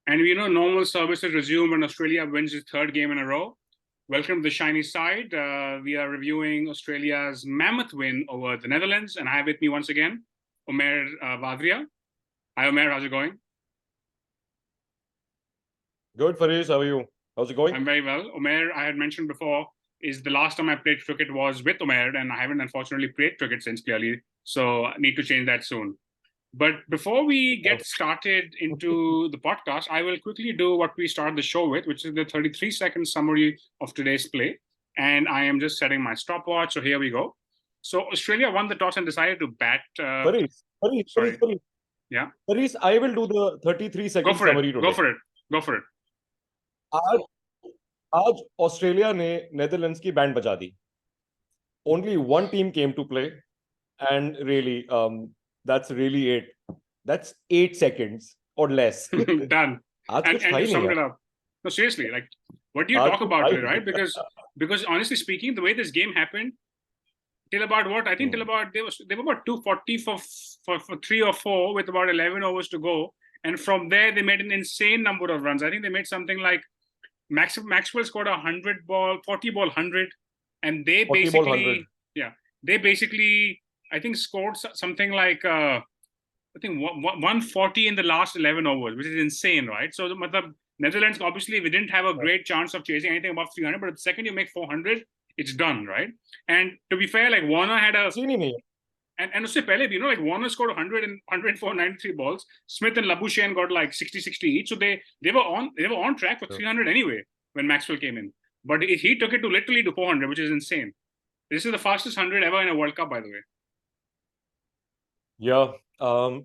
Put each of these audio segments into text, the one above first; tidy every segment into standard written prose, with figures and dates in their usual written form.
And we know normal services resume when Australia wins its third game in a row. Welcome to the shiny side. We are reviewing Australia's mammoth win over the Netherlands. And I have with me once again, Umair Vadria. Hi, Umair. How's it going? Good, Farish. How are you? How's it going? I'm very well. Umair, I had mentioned before, is the last time I played cricket was with Umair, and I haven't unfortunately played cricket since, clearly. So I need to change that soon. But before we get started into the podcast, I will quickly do what we started the show with, which is the 33-second summary of today's play. And I am just setting my stopwatch. So here we go. So Australia won the toss and decided to bat. Faris. Yeah. Faris, I will do the 33-second summary today. Go for it. आज Australia ने Netherlands की band बजा दी. Only one team came to play, and really, that's really it. That's 8 seconds or less. Done. And you summed it up. No, seriously, like, what do you talk about it, right? Because honestly speaking, the way this game happened, till about what? I think till about they were about 240 for 3 or 4 with about 11 overs to go. And from there, they made an insane number of runs. I think they made something like Maxwell scored a 40 ball 100. And they basically, I think, scored something like, I think 140 in the last 11 overs, which is insane, right? So the Netherlands, obviously, we didn't have a great chance of chasing anything above 300, but the second you make 400, it's done, right? And to be fair, like Warner had a... And usse pehle bhi, like Warner scored 100 and 104, 93 balls. Smith and Labuschagne got like 60 each. So they were on track for 300 anyway when Maxwell came in. But he took it to literally to 400, which is insane. This is the fastest 100 ever in a World Cup, by the way. Yeah,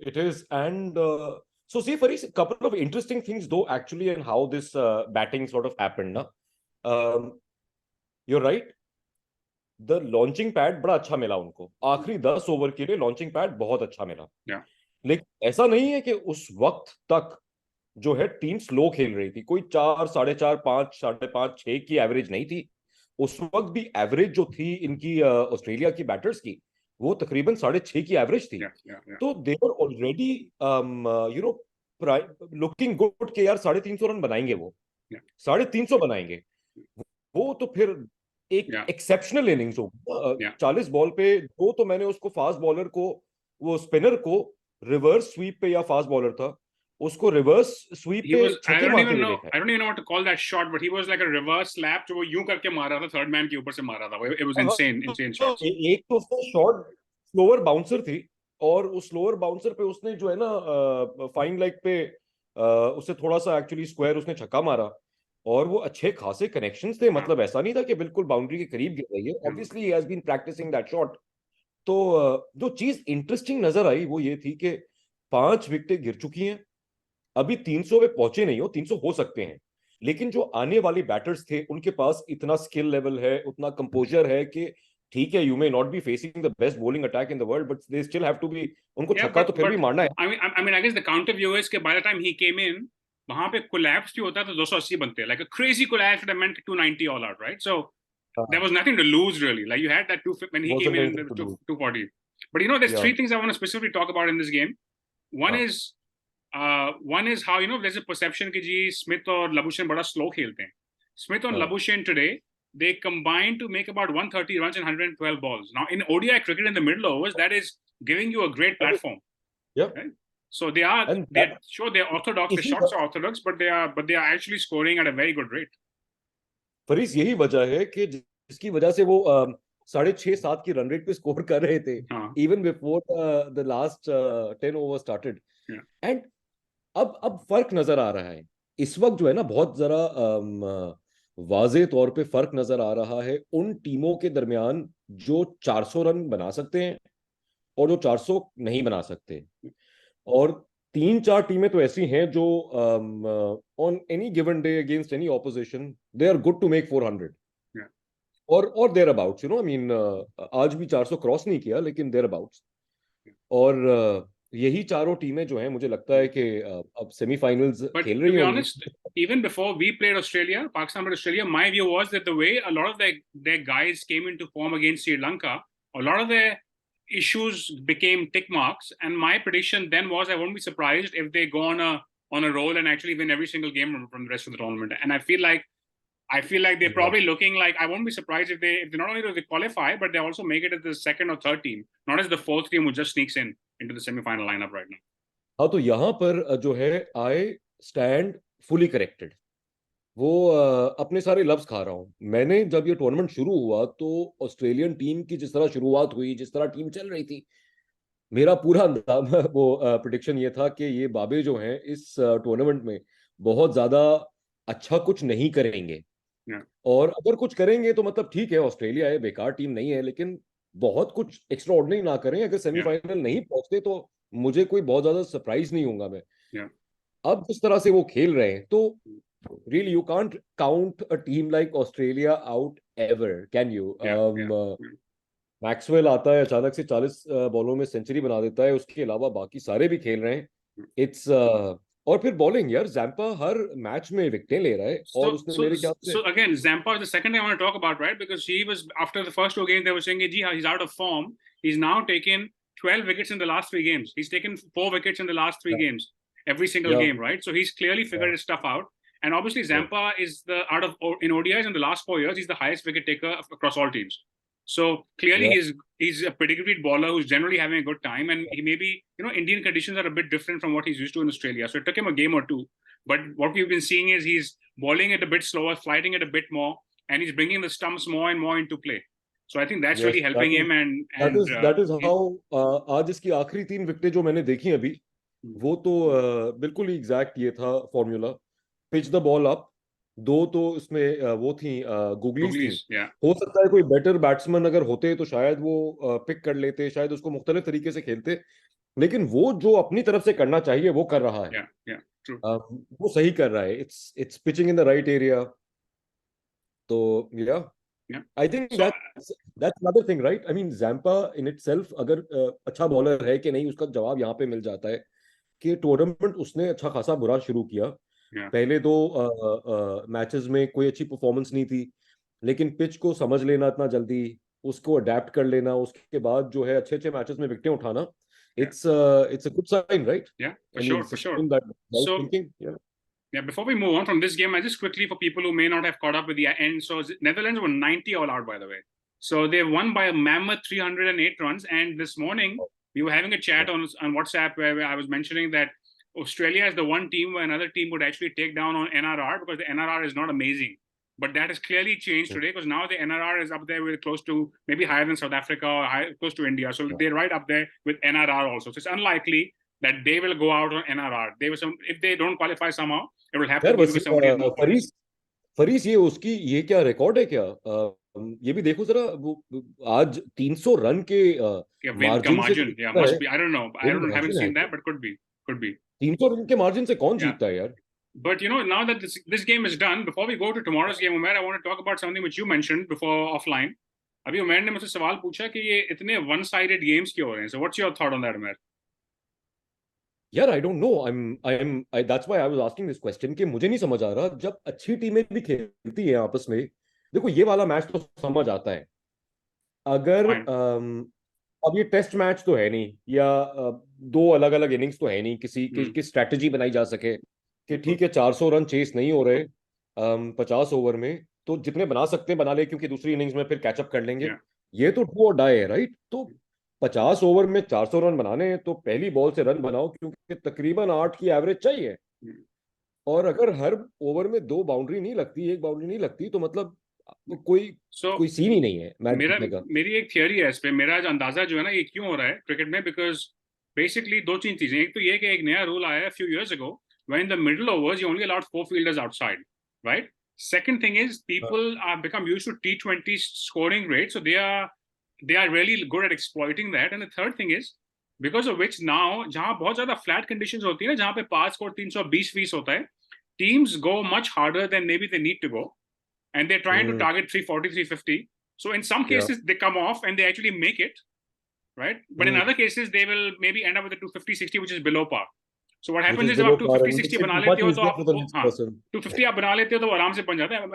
it is. And so see, Faris, a couple of interesting things though, actually, and how this batting sort of happened. You're right. The launching pad बड़ा अच्छा मिला उनको. आखिरी 10 over के लिए launching pad बहुत अच्छा मिला. लेकिन ऐसा नहीं है कि उस वक्त तक जो है टीम स्लो खेल रही थी. कोई 4, 4.5, 5, 5.5, 6 की एवरेज नहीं थी. उस वक्त भी एवरेज जो थी इनकी ऑस्ट्रेलिया की बैटर्स की, वो तकरीबन 6.5 की एवरेज थी. तो दे वर ऑलरेडी लुकिंग गुड के यार 350 रन बनाएंगे वो. 350 बनाएंगे वो. तो फिर एक एक्सेप्शनल इनिंग्स हो. 40 बॉल पे 2 तो मैंने उसको फास्ट बॉलर को, वो स्पिनर को रिवर्स स्वीप पे, या फास्ट बॉलर था उसको रिवर्स स्वीप पे छक्के मारते हुए देखा. I don't even know what to call that shot, but he was like a reverse slap जो वो यूं करके मारा था, थर्ड मैन के ऊपर से मारा था. It was insane shots. एक तो उसका शॉट स्लोअर बाउंसर थी, और उस स्लोअर बाउंसर पे उसने जो है ना फाइन लेग पे उससे थोड़ा सा एक्चुअली स्क्वायर उसने छक्का मारा, और वो अच्छे खासे कनेक्शंस थे. मतलब ऐसा नहीं था कि बिल्कुल बाउंड्री के करीब गिर रही है. Obviously he has been practising that shot. तो जो चीज इंटरेस्टिंग नजर आई वो ये थी कि 5 विकेटें गिर चुकी हैं. अभी 300 पे पहुंचे नहीं हो. 300 हो सकते हैं, लेकिन जो आने वाले बैटर्स थे उनके पास इतना स्किल लेवल है, उतना कंपोजर है कि ठीक है, you may not be facing the best bowling attack in the world, but they still have to be. उनको छक्का तो फिर भी मारना है. I mean, I guess the counter view is कि by the time he came in, वहां पे कोलैप्स भी होता तो 280 बनते. Like a crazy collapse that meant 290 all out, right? So there was nothing to lose really. Like you had that 250 when he came in 240. But you know, there's 3 things I want to specifically talk about in this game. One is how, you know, there's a perception कि जी Smith और Labuschagne बड़ा slow खेलते हैं. Smith and Labuschagne today, they combined to make about 130 runs and 112 balls. Now in ODI cricket in the middle overs, that is giving you a great platform. Yeah. Right? So they're orthodox. The shots are orthodox, but they are actually scoring at a very good rate. फरीस, यही वजह है कि जिसकी वजह से वो 6.5-7 की run rate पे स्कोर कर रहे थे, even before the last 10 overs started. And अब फर्क नजर आ रहा है. इस वक्त जो है ना, बहुत जरा वाज़े तौर पे फर्क नजर आ रहा है उन टीमों के दरमियान जो 400 रन बना सकते हैं और जो 400 नहीं बना सकते. और 3-4 टीमें तो ऐसी हैं जो on any given day against any opposition they are good to make 400 और thereabouts. You know, I mean आज भी 400 क्रॉस नहीं किया, लेकिन देयर अबाउट्स. और यही चारों टीमें जो हैं, मुझे लगता है कि अब सेमीफाइनल्स खेल रही हैं. Even before we played Australia, Pakistan played Australia, my view was that the way a lot of their guys came into form against Sri Lanka, a lot of their issues became tick marks, and my prediction then was I won't be surprised if they go on a roll and actually win every single game from the rest of the tournament. And I feel like they're probably looking like, I won't be surprised if they not only do they qualify, but they also make it as the second or third team, not as the fourth team who just sneaks into the semi-final lineup right now. हाँ, तो यहाँ पर जो है I stand fully corrected. वो अपने सारे लफ्ज खा रहा हूँ. मैंने जब ये टूर्नामेंट शुरू हुआ तो ऑस्ट्रेलियन टीम की जिस तरह शुरुआत हुई, जिस तरह टीम चल रही थी, मेरा पूरा वो प्रेडिक्शन ये था कि ये बाबे जो हैं इस टूर्नामेंट में बहुत ज्यादा अच्छा कुछ नहीं करेंगे. और अगर कुछ करेंगे तो मतलब ठीक है, ऑस्ट्रेलिया है, बेकार टीम नहीं है, लेकिन बहुत कुछ एक्स्ट्रा ऑर्डिनरी ना करें. अगर सेमीफाइनल नहीं पहुंचते तो मुझे कोई बहुत ज्यादा सरप्राइज नहीं होगा मैं. अब जिस तरह से वो खेल रहे हैं तो really you can't count a team like Australia out ever, can you? Maxwell आता है अचानक से 40 बॉलों में सेंचुरी बना देता है, उसके अलावा बाकी सारे भी खेल रहे हैं. इट्स और फिर बॉलिंग यार, जैम्पा हर मैच में विकेटें ले रहा है. और उसने मेरे ख्याल से so again Zampa is the second thing I want to talk about, right? Because he was, after the first two games they were saying he's out of form. He's now taken 12 wickets in the last 3 games. He's taken 4 wickets in the last 3 games, every single game, right? So he's clearly figured his stuff out. And obviously Zampa is in ODIs in the last 4 years, he's the highest wicket taker across all teams. So clearly he's a pedigreed bowler who's generally having a good time, and he maybe, Indian conditions are a bit different from what he's used to in Australia. So it took him a game or two. But what we've been seeing is he's bowling it a bit slower, flighting it a bit more, and he's bringing the stumps more and more into play. So I think that's really helping him. And that is how आज इसकी आखिरी 3 विकेटें जो मैंने देखी अभी, वो तो बिल्कुल ही एग्जैक्ट ये था formula. Pitch the ball up, 2 तो इसमें वो थी गुगलीज थी. हो सकता है कोई बेटर बैट्समैन अगर होते तो शायद वो पिक कर लेते, शायद उसको मुख्तलिफ तरीके से खेलते, लेकिन वो जो अपनी तरफ से करना चाहिए वो कर रहा है. वो सही कर रहा है. It's pitching in the right area. तो I think that's another thing, right? I mean Zampa in itself अगर अच्छा बॉलर है कि नहीं, उसका जवाब यहाँ पे मिल जाता है कि टूर्नामेंट उसने अच्छा खासा बुरा शुरू किया. पहले 2 मैचेस में कोई अच्छी परफॉर्मेंस नहीं थी, लेकिन पिच को समझ लेना इतना जल्दी, उसको अडेप्ट कर लेना, उसके बाद जो है अच्छे मैचेस में विकेटें उठाना, it's a good sign, right? For sure. Before we move on from this game, I just quickly, for people who may not have caught up with the end, so Netherlands were 90 all out, by the way. So they won by a mammoth 308 runs. And this morning we were having a chat on WhatsApp where I was mentioning that Australia is the one team where another team would actually take down on NRR, because the NRR is not amazing. But that has clearly changed today, because now the NRR is up there with close to, maybe higher than South Africa or close to India. So they're right up there with NRR also. So it's unlikely that they will go out on NRR. If they don't qualify somehow, it will have to be somebody. फरीस, ये उसकी ये क्या record है क्या? ये भी देखो जरा, वो आज 300 रन के मार्जिन से must be. I don't know. I haven't seen that, but could be. 300 run के मार्जिन से कौन जीतता है यार? But now that this game is done, before we go to tomorrow's game, Umair, I want to talk about something which you mentioned before offline. अभी उमैर ने मुझसे सवाल पूछा कि ये इतने one-sided games क्यों हो रहे हैं? So what's your thought on that, Umair? यार, I don't know. That's why I was asking this question कि मुझे नहीं समझ आ रहा. जब अच्छी टीमें भी खेलती हैं आपस में, देखो ये वाला मैच तो समझ आता है. अगर अब ये टेस्ट मैच तो है नहीं, या 2 अलग अलग इनिंग्स तो है नहीं, किसी की स्ट्रेटजी बनाई जा सके कि ठीक है 400 रन चेस नहीं हो रहे 50 ओवर में, तो जितने बना सकते हैं बना ले, क्योंकि दूसरी इनिंग्स में फिर कैचअप कर लेंगे. ये तो डू और डाई है, राइट? तो 50 ओवर में 400 रन बनाने हैं तो पहली बॉल से रन बनाओ, क्योंकि तकरीबन 8 की एवरेज चाहिए. और अगर हर ओवर में 2 बाउंड्री नहीं लगती, 1 बाउंड्री नहीं लगती, तो मतलब कोई सीन ही नहीं है. मेरी एक थियरी है इस पे. मेरा जो अंदाजा जो है ना, ये क्यों हो रहा है क्रिकेट में, बिकॉज बेसिकली 2-3 चीजें. एक तो ये कि एक नया रूल आया few years ago, when in the middle overs you only allowed 4 fielders outside, right? Second thing is people are become used to T20 scoring rate, so they are really good at exploiting that. And the third thing is, because of which now जहाँ बहुत ज्यादा flat conditions होती है ना, जहाँ पे पास score 320 होता है, teams go much harder than maybe they need to go, and they're trying to target 340, 350. So in some cases they come off and they actually make it, right? But in other cases they will maybe end up with a 250, 60, which is below par. So what happens is, जब आप 250, 60 बना लेते हो तो आप 250 आप बना लेते हो तो आराम से बन जाता है.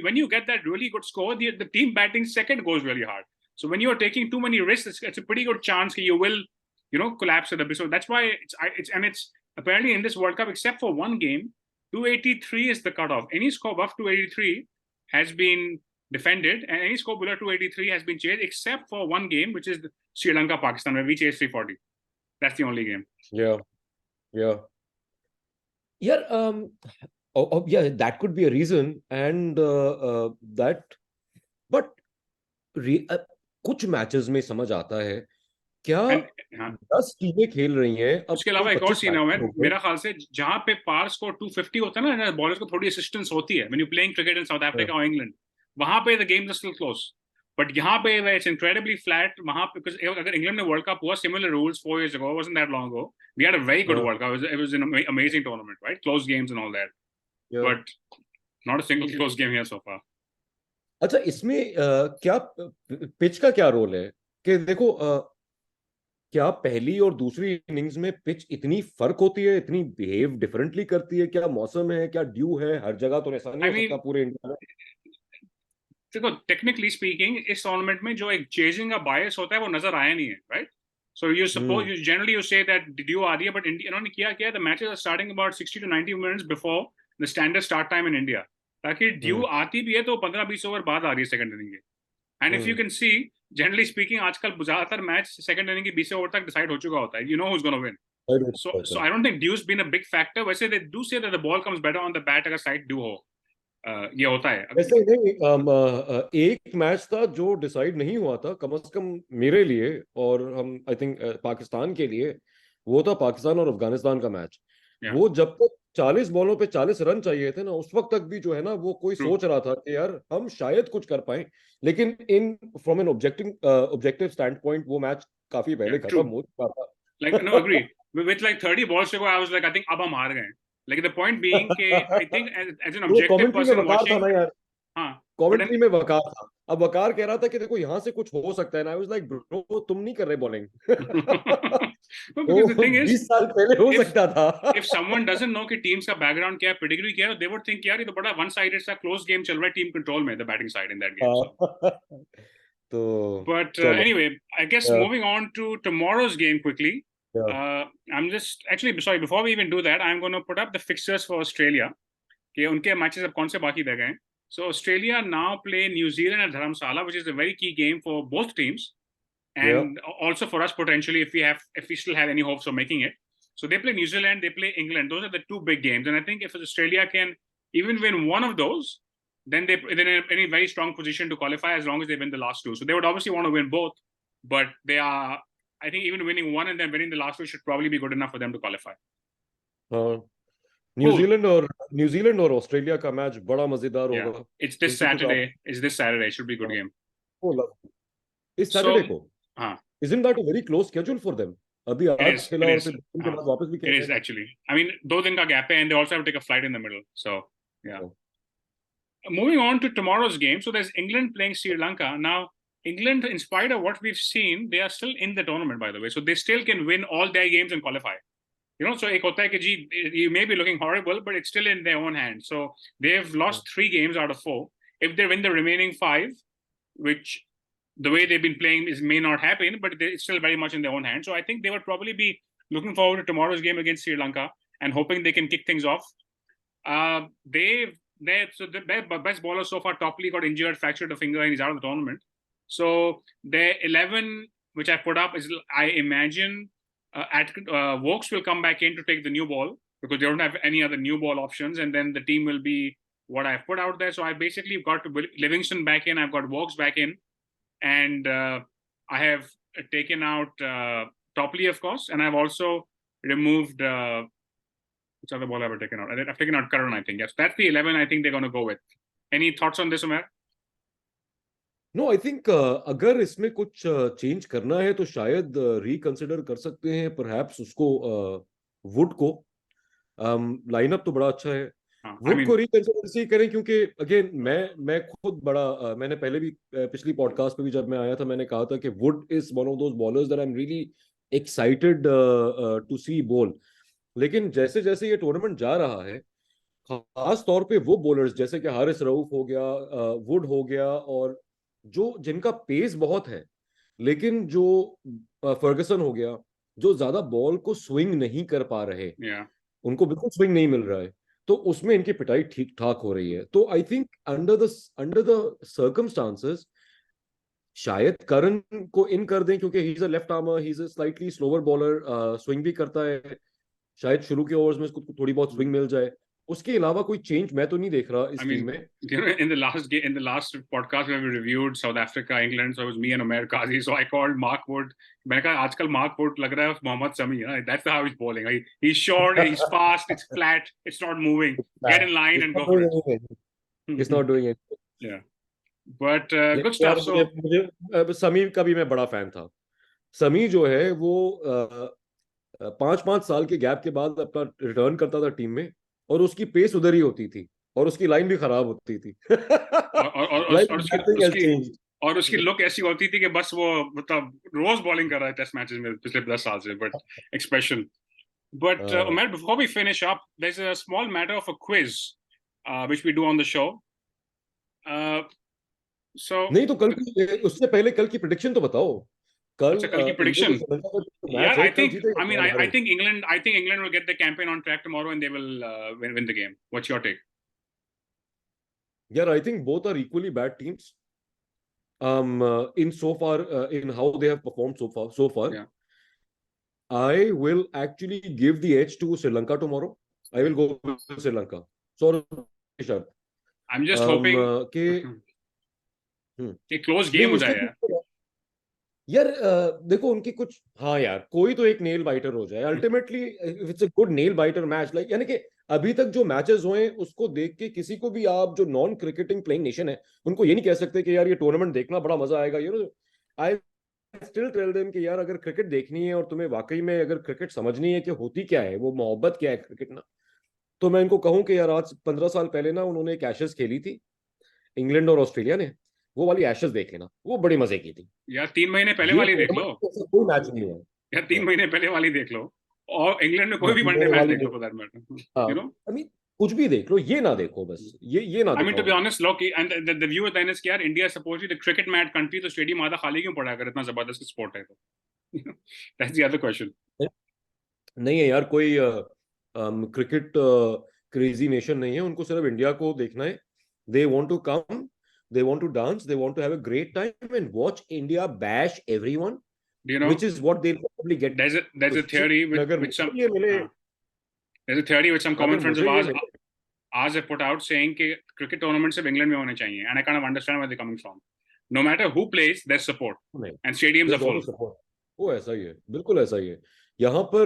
When you get that really good score, the team batting second goes really hard. So when you are taking too many risks, it's a pretty good chance that you will, collapse at the bit. So that's why it's apparently in this World Cup, except for one game, 283 is the cutoff. Any score above 283 has been defended, and any score below 283 has been chased, except for one game, which is Sri Lanka Pakistan, where we chased 340. That's the only game. Yeah. Yeah, that could be a reason, and that, but कुछ matches में समझ आता है क्या, 10 टीमें खेल रही हैं अब। उसके अलावा एक और सीन है मेरा ख्याल से, जहां पे पार स्कोर 250 होता है ना, बॉलर्स को थोड़ी असिस्टेंस होती है when you playing cricket in South Africa और इंग्लैंड, वहां पे the games are still close, but यहाँ पे इट्स इनक्रेडिबली फ्लैट वहां पे, बिकॉज़ अगर इंग्लैंड में वर्ल्ड कप हुआ similar rules 4 years ago, wasn't that long ago, we had a very good World Cup, it was an amazing tournament, right, close games and all that, but not a single close game here so far. अच्छा, इसमें क्या pitch का क्या role है कि देखो, क्या पहली और दूसरी इनिंग्स में पिच इतनी फर्क होती है, इतनी बिहेव डिफरेंटली करती है? क्या मौसम है, क्या ड्यू है? हर जगह तो ऐसा नहीं हो सकता पूरे इंडिया में। देखो टेक्निकली स्पीकिंग इस टूर्नामेंट में जो एक चेजिंग का बायस होता है वो नजर आया नहीं है, right? So you suppose, you generally you say that dew आ रही है, बट इन्होंने क्या किया, the matches are starting about 60 to 90 minutes before the standard start time in India, ताकि ड्यू आती भी है तो 15-20 ओवर बाद आ रही है सेकंड इनिंग के। And if you can see, generally speaking आजकल ज्यादातर मैच सेकंड इनिंग की 20 ओवर तक डिसाइड हो चुका होता है, you know who is gonna win. So I don't think dew's been a big factor. वैसे they do say that the ball comes better on the bat अगर side due हो, ये होता है। ऐसे नहीं, एक मैच था जो डिसाइड नहीं हुआ था कम से कम मेरे लिए, और हम आई थिंक पाकिस्तान के लिए, वो था पाकिस्तान और अफगानिस्तान का मैच। वो जब तक 40 बॉलों पे 40 रन चाहिए थे ना, उस वक्त तक भी जो है ना, वो कोई सोच रहा था कि यार हम शायद कुछ कर पाए, लेकिन in from an objective stand point वो मैच काफी पहले खत्म हो चुका था। Like, no, agree. With like 30 balls to go, I was like, I think अब हम हार गए। Like the point being कि I think as an objective person watching, हाँ, कमेंट्री में वकार था। अब वकार कह रहा था कि देखो यहाँ से कुछ हो सकता है ना। आई वाज लाइक ब्रो, तुम नहीं कर रहे bowling. because the thing is 20 साल पहले हो सकता था। if someone doesn't know कि टीम्स का बैकग्राउंड क्या है, पेडिग्री क्या है, they would think यार ये तो बड़ा वन साइडेड सा क्लोज गेम चल रहा है टीम कंट्रोल में, the batting side in that game. तो but anyway, I guess moving on to tomorrow's game quickly. I'm just actually sorry, before we even do that, I'm going to put up the fixtures for Australia कि उनके matches अब कौन से बाकी रह गए। So Australia now play New Zealand at Dharamsala, which is a very key game for both teams, and also for us potentially if we still have any hopes of making it. So they play New Zealand, they play England. Those are the two big games, and I think if Australia can even win one of those, then they're in a very strong position to qualify as long as they win the last two. So they would obviously want to win both, but they are, I think even winning one and then winning the last two should probably be good enough for them to qualify. New Zealand और Australia का match बड़ा मजेदार होगा। It's this Saturday. It's this Saturday. Should be a good game. इस Saturday को। हाँ। Isn't that a very close schedule for them? अभी आज खेला और फिर उनके बाद वापस भी खेला। It is actually. I mean, 2 दिन का gap है, and they also have to take a flight in the middle. So yeah. Moving on to tomorrow's game. So there's England playing Sri Lanka. Now England, in spite of what we've seen, they are still in the tournament, by the way. So they still can win all their games and qualify. You know, so ek hota hai ki you may be looking horrible, but it's still in their own hands. So they've lost 3 games out of 4. If they win the remaining 5, which the way they've been playing may not happen, but it's still very much in their own hands. So I think they would probably be looking forward to tomorrow's game against Sri Lanka and hoping they can kick things off. So their best bowler so far, Topley, got injured, fractured a finger, and he's out of the tournament. So their 11, which I put up, is, I imagine, Vokes will come back in to take the new ball because they don't have any other new ball options, and then the team will be what I've put out there. So I basically got Livingston back in, I've got Vokes back in, and I have taken out Topley, of course, and I've also removed which other ball have I taken out? I've taken out Karan, I think. Yes, that's the 11 I think they're going to go with. Any thoughts on this, Umair? No, I think अगर इसमें कुछ change करना है तो शायद reconsider कर सकते हैं परहैप्स उसको, वुड को। लाइनअप तो बड़ा अच्छा है, वुड को रिकंसिडर इसलिए करें क्योंकि अगेन मैं खुद बड़ा, मैंने पहले भी पिछली पॉडकास्ट पे भी जब मैं आया था मैंने कहा था कि Wood is one of those bowlers that I am really excited to see bowl. लेकिन जैसे जैसे ये टूर्नामेंट जा रहा है, खास तौर पे वो बॉलर्स जैसे कि हारिस रऊफ हो गया, वुड हो गया, और जो जिनका पेस बहुत है, लेकिन जो फर्गसन हो गया, जो ज्यादा बॉल को स्विंग नहीं कर पा रहे, Yeah. उनको बिल्कुल स्विंग नहीं मिल रहा है, तो उसमें इनकी पिटाई ठीक ठाक हो रही है। तो I think under the circumstances शायद करण को इन कर दें, क्योंकि he is a left armour, he is a slightly slower bowler, swing भी करता है, शायद शुरू के ओवर्स में उसको थोड़ी बहुत स्विंग मिल जाए। उसके अलावा कोई चेंज मैं तो नहीं देख रहा इस टीम में। In the last game, in the last podcast when we reviewed South Africa, England, so it was me and Umair Kazi. So I called Mark Wood. मैंने कहा आजकल Mark Wood लग रहा है Mohammed Shami. That's how he's bowling. He's short, he's fast, it's flat, it's not moving. Get in line and go for it. It's not doing it. Yeah. But good यार stuff. So मुझे समी का भी मैं बड़ा फैन था। समी जो है वो 5-5 साल के गैप के बाद अपना रिटर्न करता था टीम में, और उसकी पेस उधर ही होती थी, और उसकी लाइन भी खराब होती थी। Like nothing has changed. और उसकी लुक ऐसी होती थी कि बस वो मतलब रोज बॉलिंग कर रहा है टेस्ट मैचेस में पिछले 10 साल से, but expression. But Umair, before we finish up, there's a small matter of a quiz which we do on the show. So नहीं तो कल की, उससे पहले कल की प्रेडिक्शन तो बताओ। कल की प्रेडिक्शन यार I think England will get the campaign on track tomorrow and they will win the game. What's your take? यार I think both are equally bad teams in so far in how they have performed so far. Yeah. I will actually give the edge to Sri Lanka tomorrow. I will go with Sri Lanka. So I'm just hoping कि close game हो जाए यार। देखो उनकी कुछ, हाँ यार कोई तो एक नेल बाइटर हो जाए ultimately, it's a good nail biter match. Like यानी कि अभी तक जो मैचेस हुए उसको देख के किसी को भी, आप जो नॉन क्रिकेटिंग प्लेइंग नेशन है उनको ये नहीं कह सकते कि यार ये टूर्नामेंट देखना बड़ा मजा आएगा। You know, I still tell them कि यार अगर क्रिकेट देखनी है और तुम्हें वाकई में अगर क्रिकेट समझनी है कि होती क्या है, वो मोहब्बत क्या है क्रिकेट ना, तो मैं इनको कहूं कि यार आज 15 साल पहले ना उन्होंने एक एशेज खेली थी इंग्लैंड और ऑस्ट्रेलिया ने, वो वाली एशेज देख लेना, वो बड़ी मजे की थी यार। 3 महीने पहले वाली देख लो, कोई मैच नहीं है यार 3 महीने पहले वाली देख लो, और इंग्लैंड में कोई भी वनडे मैच देख लो for that matter, you know. I mean कुछ भी देख लो, ये ना देखो बस, ये ना। I mean, to be honest, look, and the view with Dennis कि यार India supposedly the cricket mad country, तो स्टेडियम आधा खाली क्यों पड़ा, अगर इतना जबरदस्त स्पोर्ट है तो। That's the other question. नहीं है यार, कोई क्रिकेट क्रेजी नेशन नहीं है, उनको सिर्फ इंडिया को देखना है। They want to come, they want to dance, they want to have a great time and watch India bash everyone, you know, which is what they'll probably get. There's a theory which some common friends of ours have put out saying कि cricket tournaments सिर्फ England में होने चाहिए, and I kind of understand where they're coming from. No matter who plays, there's support and stadiums are full. वो ऐसा ही है, बिल्कुल ऐसा ही है। यहाँ पर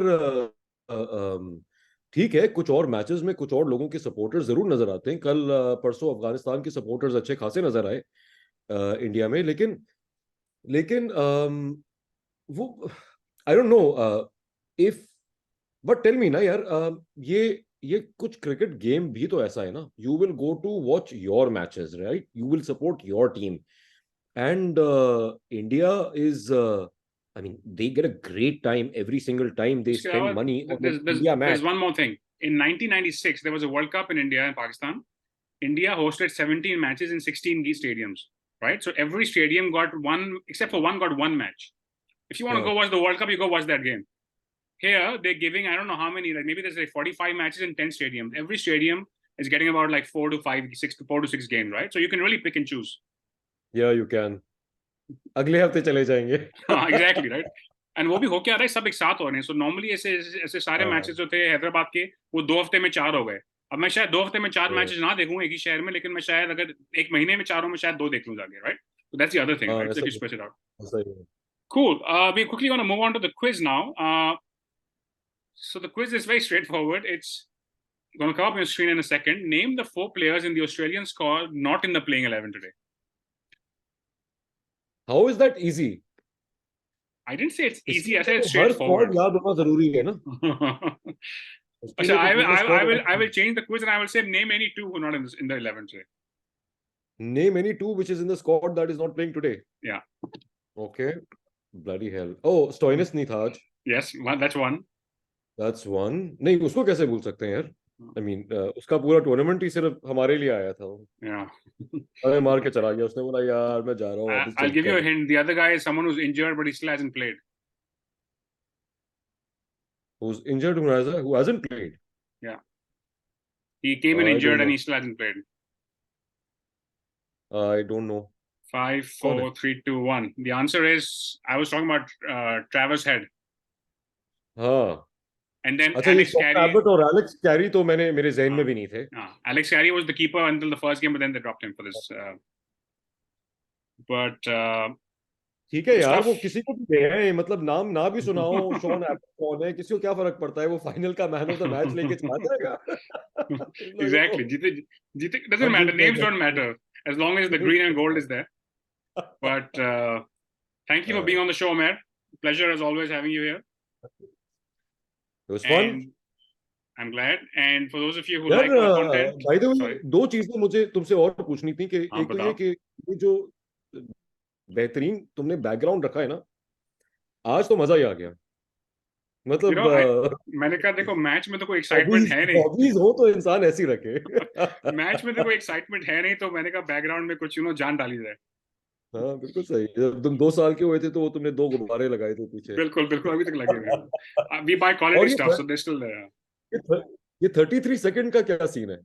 ठीक है, कुछ और मैचेस में कुछ और लोगों के सपोर्टर्स जरूर नजर आते हैं। कल परसों अफगानिस्तान के सपोर्टर्स अच्छे खासे नजर आए इंडिया में, लेकिन वो I don't know if, but tell me ना यार, ये कुछ क्रिकेट गेम भी तो ऐसा है ना, you will go to watch your matches, right, you will support your team, and India is I mean, they get a great time every single time they spend money on India match. There's one more thing. In 1996, there was a World Cup in India and Pakistan. India hosted 17 matches in 16 stadiums, right? So every stadium got one, except for one, got one match. If you want to go watch the World Cup, you go watch that game. Here, they're giving, I don't know how many, like maybe there's like 45 matches in 10 stadiums. Every stadium is getting about like 4 to 6 games, right? So you can really pick and choose. Yeah, you can. अगले हफ्ते चले जाएंगे। हाँ exactly right. And वो भी हो क्या रहा है, सब एक साथ हो रहे हैं। सो नॉर्मली ऐसे सारे मैचेस जो थे हैदराबाद के, वो 2 हफ्ते में 4 हो गए। अब मैं शायद 2 हफ्ते में 4 मैचेस ना देखूं एक ही शहर में, लेकिन मैं शायद अगर 1 महीने में चारों में शायद 2 देख लूं जाके, right? So that's the other thing, right? If you space it out. Cool. We quickly want to move on to the quiz now. So the quiz is very straightforward. It's going to come up on your screen in a second. Name the 4 players in the Australian squad not in the playing 11 today. How is that easy? I didn't say it's easy. I said it's straightforward. हर याद होना जरूरी है ना। So I will change the quiz and I will say name any 2 who are not in the 11 today. Name any 2 which is in the squad that is not playing today. Yeah. Okay. Bloody hell. Oh, Stoinis नहीं था आज. Yes, that's one. That's one. नहीं, उसको कैसे भूल सकते हैं यार? I mean, उसका पूरा टूर्नामेंट ही सिर्फ हमारे लिए आया था। Yeah. अरे मार के चला गया, उसने बोला यार मैं जा रहा हूँ। I'll give you a hint. The other guy is someone who's injured but he still hasn't played. who's injured, who hasn't played. Yeah. He came in I injured don't and know. he still hasn't played. I don't know. 5, 4, 3, 2, 1. The answer is, I was talking about Travis Head. हाँ. And then अच्छा, ये Alex Scott Carey. Abbott और Alex Carey तो मेरे ज़हन में भी नहीं थे. Alex Carey was the keeper until the first game, but then they dropped him for this. ठीक है यार, वो किसी को भी दे हैं, मतलब नाम ना भी सुनाओ. शॉन एबट कौन है, किसी को क्या फर्क पड़ता है, वो फाइनल का मैन ऑफ द मैच लेके चला जाएगा. Exactly. Jite doesn't matter. Names don't matter as long as the green and gold is there. But thank you for being on the show, Umair. Pleasure as always having you here. It was fun. I'm glad. And for those of you who like our content, by the way, दो चीजें मुझे तुमसे और पूछनी थी कि एक तो ये कि ये जो बेहतरीन तुमने बैकग्राउंड रखा है ना, आज तो मजा ही आ गया. मतलब मैंने कहा देखो, मैच में तो कोई एक्साइटमेंट है नहीं. हॉबीज हो तो इंसान ऐसी रखे. मैच में तो कोई एक्साइटमेंट है नहीं, तो मैंने कहा बैकग्राउंड में कुछ जान डाली जाए. हाँ, बिल्कुल सही. जब तुम 2 साल के हुए थे तो वो तुमने 2 गुब्बारे लगाए थे पीछे. बिल्कुल बिल्कुल, अभी तक लगे हुए. We buy quality stuff, so they're still there. ये 33 सेकंड का क्या सीन है?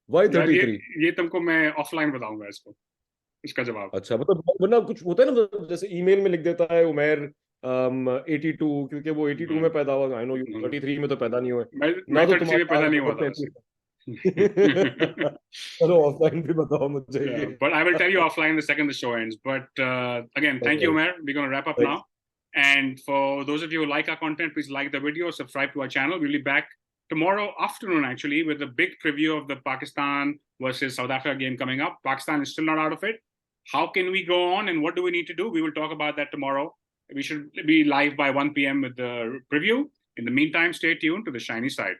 Why 33? ये तुमको मैं ऑफलाइन बताऊंगा इसका जवाब. अच्छा, मतलब वरना कुछ होता है ना, जैसे ईमेल में लिख देता है उमैर 82, क्योंकि वो 82 में पैदा हुआ. आई नो यू 33 में तो पैदा नहीं हुए ना, तो तुम्हारा पैदा नहीं हुआ था. चलो ऑफलाइन भी बताओ मुझे. But I will tell you offline the second the show ends. But again, thank you, Umair. We're going to wrap up now. And for those of you who like our content, please like the video, subscribe to our channel. We'll be back tomorrow afternoon, actually, with a big preview of the Pakistan versus South Africa game coming up. Pakistan is still not out of it. How can we go on and what do we need to do? We will talk about that tomorrow. We should be live by 1 p.m. with the preview. In the meantime, stay tuned to the shiny side.